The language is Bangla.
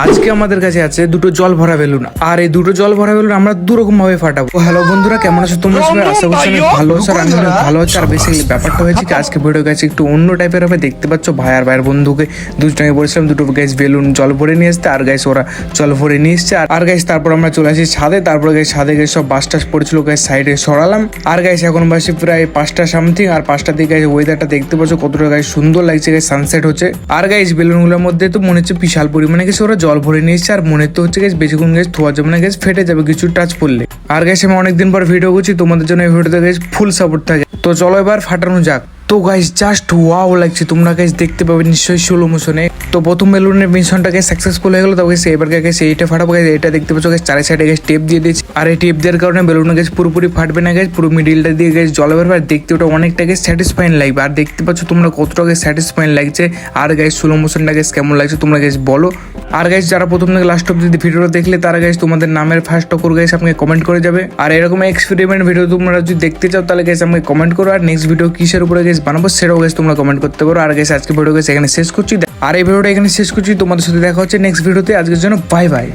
আজকে আমাদের কাছে আছে দুটো জল ভরা বেলুন, আর এই দুটো জল ভরা বেলুন আমরা দুরকম ভাবে ফাটাবো। হ্যালো বন্ধুরা, কেমন আছো তোমরা সবাই? আশা করছি অনেক ভালো আছো, আর আমি অনেক ভালো আছি। আর বেসিক্যালি ব্যাপারটা হয়েছে কি, আজকে ভিডিও গেছে একটু অন্য টাইপের হবে। দেখতে পাচ্ছ ভাই আর ভাইয়ের বন্ধুকে দুজনে বলেছিলাম দুটো গাইস বেলুন জল ভরে নিয়ে আসতে, আর গাইস ওরা জল ভরে নিয়ে এসছে। আর গাইস তারপর আমরা চলে আসি ছাদে। তারপর গাইস ছাদে গাইস সব বাস টাস পড়েছিল, গাইস সাইডে সরালাম। আর গাইস এখন বাসি প্রায় 5টা সামথিং, আর 5টার দিকে গাইস ওয়েদারটা দেখতে পাচ্ছ কতটা গাইস সুন্দর লাগছে, গাইস সানসেট হচ্ছে। আর গাইস বেলুনগুলোর মধ্যে তো মনে হচ্ছে বিশাল পরিমাণে গাইস ওরা জল ভরে নিয়ে এসছে, আর মনে তো হচ্ছে গাইস বেশিক্ষণ গাইস ধোয়া যাবে না, গাইস ফেটে যাবে কিছু টাচ পড়লে। আর গাইস আমি অনেকদিন পর ভিডিও করছি, তোমাদের জন্য এই ভিডিওতে গাইস ফুল সাপোর্ট থাকে। তো চলো এবার ফাটানো যাক। তো গাইস জাস্ট ওয়াও লাগছে, তোমরা গাইস দেখতে পাবে নিশ্চয়ই স্লো মোশনে। তো প্রথম বেলুনের মিশনটা গাইস সাকসেসফুল হয়ে গেল। তো গাইস এবার গাইস এইটা ফাটাবো গাইস। এটা দেখতে পাচ্ছ গাইস চারি সাইডে গাইস টেপ দিয়ে দিয়েছি, আর এই টেপ দেওয়ার কারণে বেলুন গাইস পুরোপুরি ফাটবে না গাইস, পুরো মিডিলটা দিয়ে গাইস জল বেরোবে। আর দেখতে ওটা অনেকটা গাইস স্যাটিসফাইং লাগবে। আর দেখতে পাচ্ছ তোমরা কতটা গাইস স্যাটিসফাইং লাগছে। আর গাইস স্লো মোশনটা গাইস কেমন লাগছে তোমরা গাইস বলো। আর গাইস যারা প্রথম থেকে লাস্ট অব্দি ভিডিওটা দেখলে তারা গাইস তোমাদের নামের ফার্স্ট অক্ষর গাইস আমাকে কমেন্ট করে যাবে। আর এরকম এক্সপেরিমেন্ট ভিডিও তোমরা যদি দেখতে চাও তাহলে গাইস আমাকে কমেন্ট করো। আর নেক্সট ভিডিও কিসের উপরে গাইস বানাবো সেটাও গাইস তোমরা কমেন্ট করতে পারো। আর গাইস আজকে ভিডিও গাইস এখানে শেষ করছি, আর এই ভিডিওটা এখানে শেষ করছি। তোমাদের সাথে দেখা হচ্ছে নেক্সট ভিডিওতে। আজকের জন্য বাই বাই।